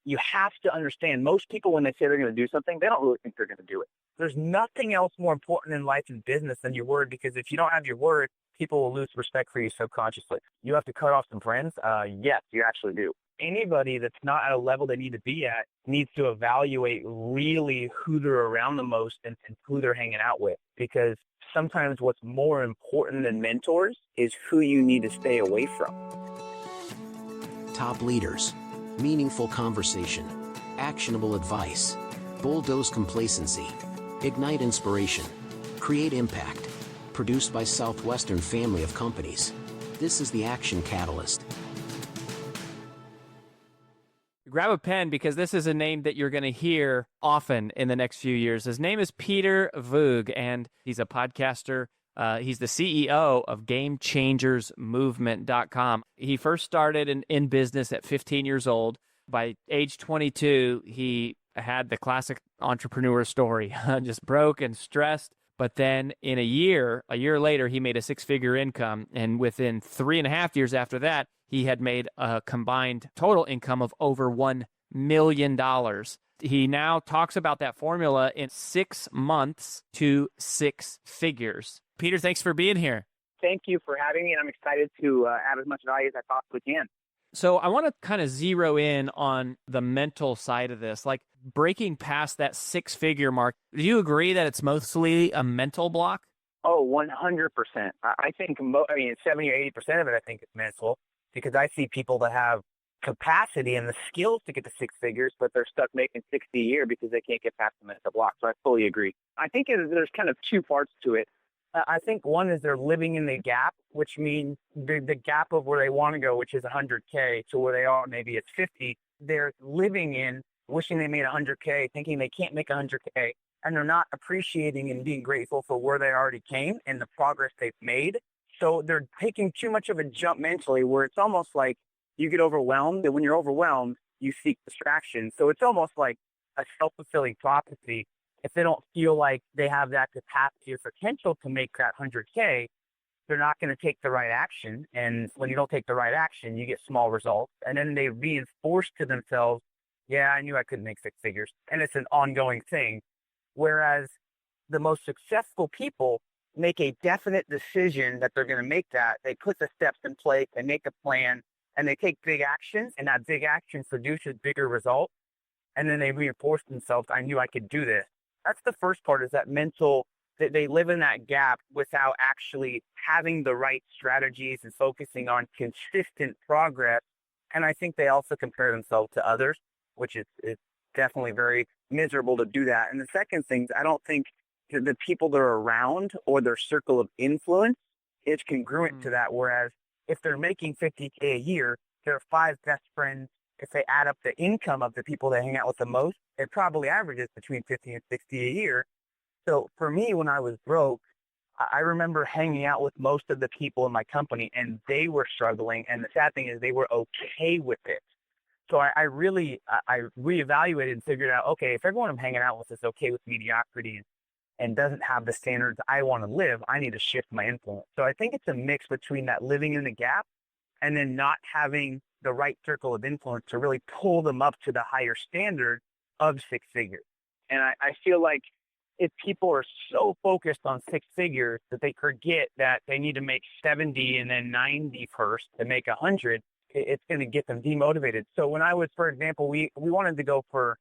you have to understand, most people, when they say they're going to do something, they don't really think they're going to do it. There's nothing else more important in life and business than your word, because if you don't have your word, people will lose respect for you subconsciously. You have to cut off some friends? Yes, you actually do. Anybody that's not at a level they need to be at needs to evaluate really who they're around the most and who they're hanging out with, because sometimes what's more important than mentors is who you need to stay away from. Top leaders, meaningful conversation, actionable advice, bulldoze complacency, ignite inspiration, create impact. Produced by Southwestern family of companies. This is the Action Catalyst. Grab a pen, because this is a name that you're going to hear often in the next few years. His name is Peter Voogd, and he's a podcaster. He's the CEO of GameChangersMovement.com. He first started in business at 15 years old. By age 22, he had the classic entrepreneur story, just broke and stressed. But then in a year later, he made a six-figure income. And within 3.5 years after that, he had made a combined total income of over $1 million. He now talks about that formula in 6 months to 6 figures. Peter, thanks for being here. Thank you for having me, and I'm excited to add as much value as I possibly can. So I want to kind of zero in on the mental side of this, like breaking past that 6-figure mark. Do you agree that it's mostly a mental block? Oh, 100%. I think, 70 or 80% of it, I think, is mental, because I see people that have capacity and the skills to get to 6 figures, but they're stuck making 60 a year because they can't get past the mental block. So I fully agree. I think there's kind of 2 parts to it. I think one is they're living in the gap, which means the gap of where they want to go, which is 100K, to where they are, maybe it's 50. They're living in wishing they made 100K, thinking they can't make 100K, and they're not appreciating and being grateful for where they already came and the progress they've made. So they're taking too much of a jump mentally, where it's almost like you get overwhelmed, and when you're overwhelmed, you seek distraction. So it's almost like a self-fulfilling prophecy. If they don't feel like they have that capacity or potential to make that 100K, they're not going to take the right action. And when you don't take the right action, you get small results. And then they reinforce to themselves, yeah, I knew I couldn't make 6 figures. And it's an ongoing thing. Whereas the most successful people make a definite decision that they're going to make that. They put the steps in place, they make a plan, and they take big actions. And that big action produces bigger results. And then they reinforce themselves, I knew I could do this. That's the first part, is that mental, that they live in that gap without actually having the right strategies and focusing on consistent progress. And I think they also compare themselves to others, which is definitely very miserable to do that. And the second thing, I don't think the people they're around or their circle of influence is congruent to that. Whereas if they're making 50K a year, their 5 best friends, if they add up the income of the people they hang out with the most, it probably averages between 50 and 60 a year. So for me, when I was broke, I remember hanging out with most of the people in my company, and they were struggling. And the sad thing is they were okay with it. So I reevaluated and figured out, okay, if everyone I'm hanging out with is okay with mediocrity and doesn't have the standards I want to live, I need to shift my influence. So I think it's a mix between that living in the gap and then not having the right circle of influence to really pull them up to the higher standard of 6 figures. And I feel like if people are so focused on 6 figures that they forget that they need to make 70 and then 90 first to make 100, it's going to get them demotivated. So when I was, for example, we wanted to go for,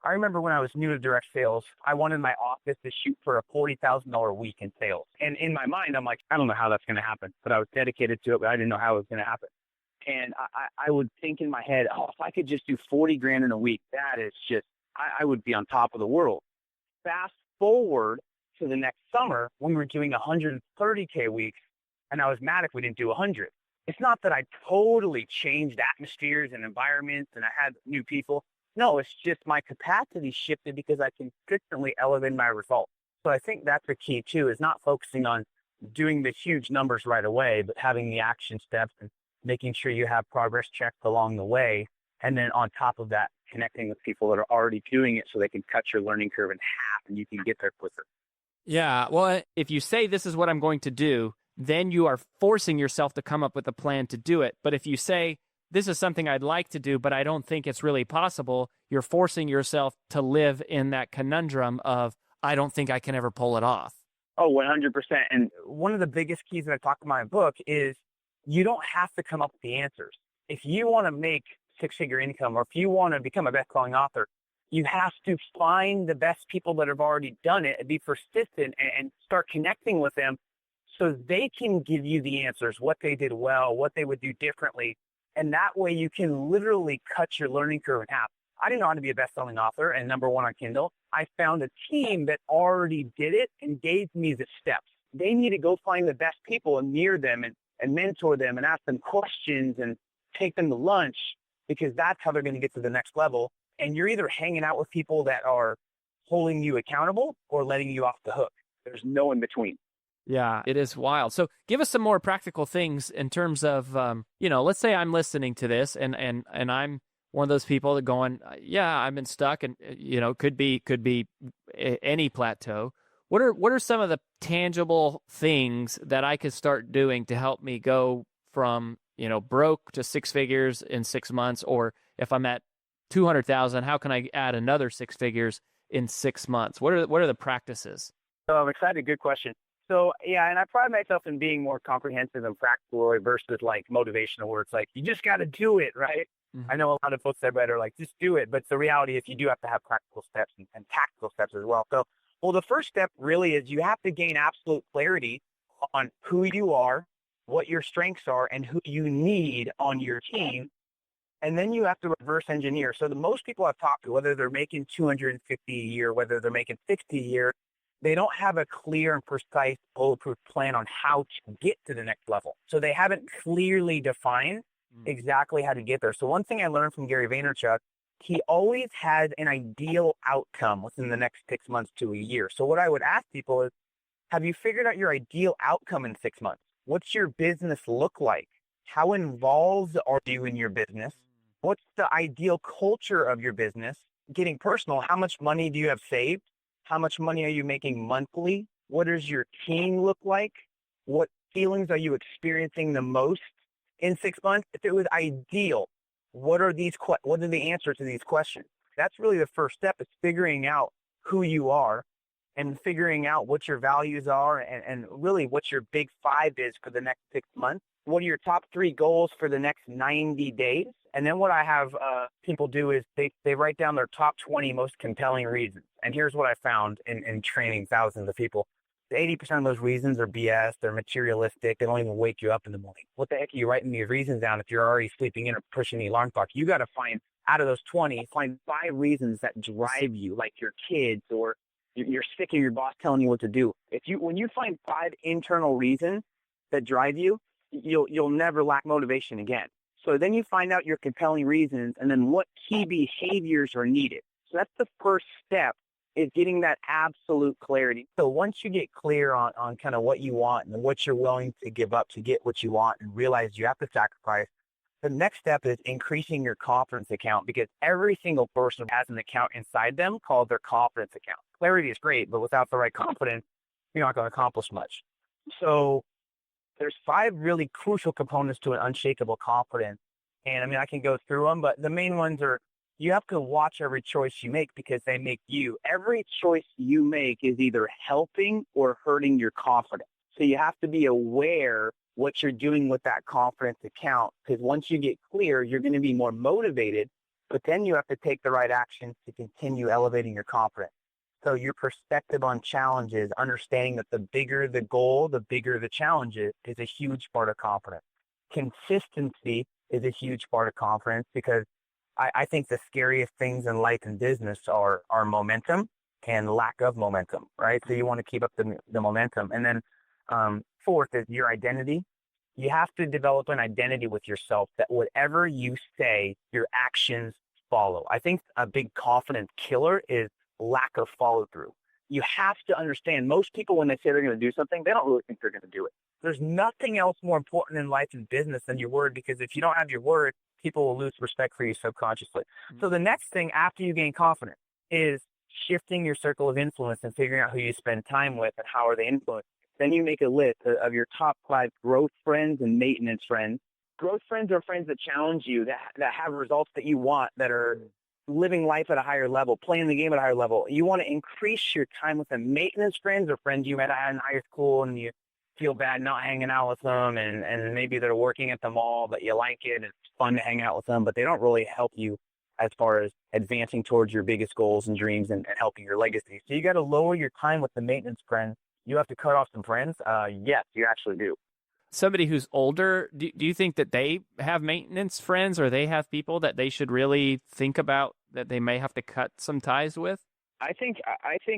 I remember when I was new to direct sales, I wanted my office to shoot for a $40,000 a week in sales. And in my mind, I'm like, I don't know how that's going to happen, but I was dedicated to it, but I didn't know how it was going to happen. And I would think in my head, oh, if I could just do 40 grand in a week, that is just, I would be on top of the world. Fast forward to the next summer, we were doing 130K weeks, and I was mad if we didn't do 100. It's not that I totally changed atmospheres and environments and I had new people. No, it's just my capacity shifted because I consistently elevated my results. So I think that's the key too, is not focusing on doing the huge numbers right away, but having the action steps and making sure you have progress checks along the way. And then on top of that, connecting with people that are already doing it so they can cut your learning curve in half and you can get there quicker. Yeah, well, if you say this is what I'm going to do, then you are forcing yourself to come up with a plan to do it. But if you say, this is something I'd like to do, but I don't think it's really possible, you're forcing yourself to live in that conundrum of, I don't think I can ever pull it off. Oh, 100%. And one of the biggest keys that I talk about in my book is you don't have to come up with the answers. If you want to make six-figure income, or if you want to become a best-selling author, you have to find the best people that have already done it and be persistent and start connecting with them so they can give you the answers, what they did well, what they would do differently. And that way you can literally cut your learning curve in half. I didn't know how to be a best-selling author and #1 on Kindle. I found a team that already did it and gave me the steps. They need to go find the best people and mirror them and mentor them and ask them questions and take them to lunch, because that's how they're going to get to the next level. And you're either hanging out with people that are holding you accountable or letting you off the hook. There's no in between. Yeah, it is wild. So give us some more practical things in terms of, let's say I'm listening to this and I'm one of those people that going, yeah, I've been stuck, and, could be any plateau. What are some of the tangible things that I could start doing to help me go from, broke to six figures in 6 months? Or if I'm at 200,000, how can I add another six figures in 6 months? What are the practices? So I'm excited. Good question. So yeah, and I pride myself in being more comprehensive and practical versus like motivational, where it's like, you just got to do it, right? Mm-hmm. I know a lot of folks that are like, just do it. But the reality is you do have to have practical steps and tactical steps as well. So, the first step really is you have to gain absolute clarity on who you are, what your strengths are, and who you need on your team. And then you have to reverse engineer. So the most people I've talked to, whether they're making 250 a year, whether they're making 60 a year, they don't have a clear and precise bulletproof plan on how to get to the next level. So they haven't clearly defined exactly how to get there. So one thing I learned from Gary Vaynerchuk, he always has an ideal outcome within the next 6 months to a year. So what I would ask people is, have you figured out your ideal outcome in 6 months? What's your business look like? How involved are you in your business? What's the ideal culture of your business? Getting personal, how much money do you have saved? How much money are you making monthly? What does your team look like? What feelings are you experiencing the most in 6 months? If it was ideal, what are the answers to these questions? That's really the first step, is figuring out who you are and figuring out what your values are and really what your big five is for the next 6 months. What are your top 3 goals for the next 90 days? And then what I have people do is they write down their top 20 most compelling reasons. And here's what I found in training thousands of people. 80% of those reasons are BS. They're materialistic. They don't even wake you up in the morning. What the heck are you writing these reasons down if you're already sleeping in or pushing the alarm clock? You got to find, out of those 20, find 5 reasons that drive you, like your kids, or you're sick of your boss telling you what to do. When you find 5 internal reasons that drive you, you'll never lack motivation again. So then you find out your compelling reasons and then what key behaviors are needed. So that's the first step, is getting that absolute clarity. So once you get clear on kind of what you want and what you're willing to give up to get what you want and realize you have to sacrifice, the next step is increasing your confidence account, because every single person has an account inside them called their confidence account. Clarity is great, but without the right confidence, you're not going to accomplish much. So there's 5 really crucial components to an unshakable confidence. And I mean, I can go through them, but the main ones are, you have to watch every choice you make because they make you. Every choice you make is either helping or hurting your confidence. So you have to be aware what you're doing with that confidence account, because once you get clear, you're going to be more motivated, but then you have to take the right actions to continue elevating your confidence. So your perspective on challenges, understanding that the bigger the goal, the bigger the challenge is a huge part of confidence. Consistency is a huge part of confidence, because I think the scariest things in life and business are momentum and lack of momentum, right? So you want to keep up the momentum. And then fourth is your identity. You have to develop an identity with yourself that whatever you say, your actions follow. I think a big confidence killer is lack of follow through. You have to understand, most people, when they say they're going to do something, they don't really think they're going to do it. There's nothing else more important in life and business than your word, because if you don't have your word, people will lose respect for you subconsciously. Mm-hmm. So the next thing after you gain confidence is shifting your circle of influence and figuring out who you spend time with and how are they influenced. Then you make a list of your top 5 growth friends and maintenance friends, growth friends are friends that challenge you, that have results that you want, that are living life at a higher level, playing the game at a higher level. You want to increase your time with them. Maintenance friends are friends you met in high school and you feel bad not hanging out with them, and maybe they're working at the mall, but you like it. It's fun to hang out with them, but they don't really help you as far as advancing towards your biggest goals and dreams and helping your legacy. So you got to lower your time with the maintenance friends. You have to cut off some friends. Yes, you actually do. Somebody who's older, do you think that they have maintenance friends, or they have people that they should really think about that they may have to cut some ties with? I think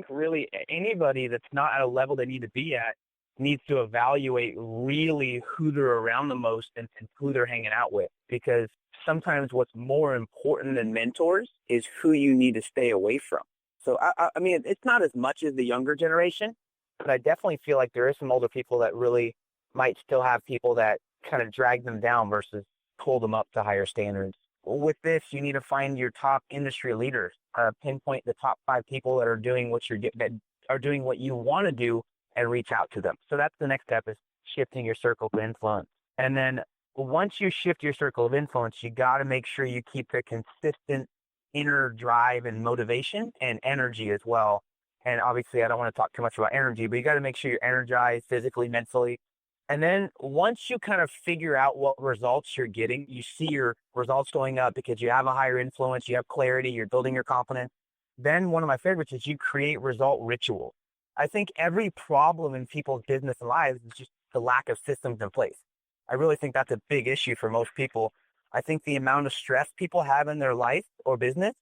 really anybody that's not at a level they need to be at needs to evaluate really who they're around the most and who they're hanging out with, because sometimes what's more important than mentors is who you need to stay away from. So, I mean, it's not as much as the younger generation, but I definitely feel like there is some older people that really might still have people that kind of drag them down versus pull them up to higher standards. With this, you need to find your top industry leaders, pinpoint the top 5 people that are doing what that are doing what you want to do, and reach out to them. So that's the next step, is shifting your circle of influence. And then once you shift your circle of influence, you got to make sure you keep a consistent inner drive and motivation and energy as well. And obviously, I don't want to talk too much about energy, but you got to make sure you're energized physically, mentally. And then once you kind of figure out what results you're getting, you see your results going up because you have a higher influence, you have clarity, you're building your confidence. Then one of my favorites is you create result rituals. I think every problem in people's business and lives is just the lack of systems in place. I really think that's a big issue for most people. I think the amount of stress people have in their life or business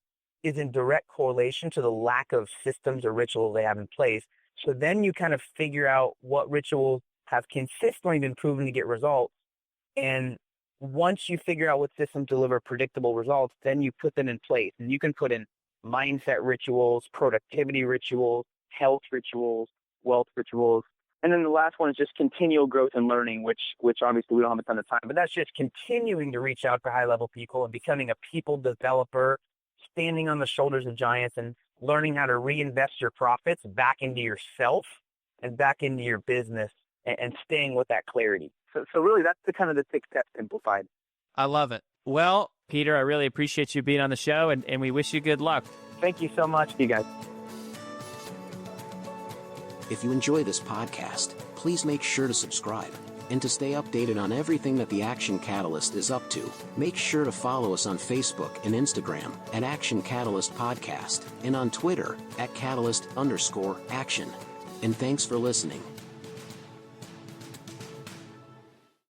is in direct correlation to the lack of systems or rituals they have in place. So then you kind of figure out what rituals have consistently been proven to get results. And once you figure out what systems deliver predictable results, then you put them in place. And you can put in mindset rituals, productivity rituals, health rituals, wealth rituals. And then the last one is just continual growth and learning, which obviously we don't have a ton of time, but that's just continuing to reach out for high-level people and becoming a people developer, standing on the shoulders of giants and learning how to reinvest your profits back into yourself and back into your business, and staying with that clarity. So really, that's the kind of the 6 steps simplified. I love it. Well, Peter, I really appreciate you being on the show, and we wish you good luck. Thank you so much, you guys. If you enjoy this podcast, please make sure to subscribe. And to stay updated on everything that the Action Catalyst is up to, make sure to follow us on Facebook and Instagram at Action Catalyst Podcast, and on Twitter at Catalyst_Action. And thanks for listening.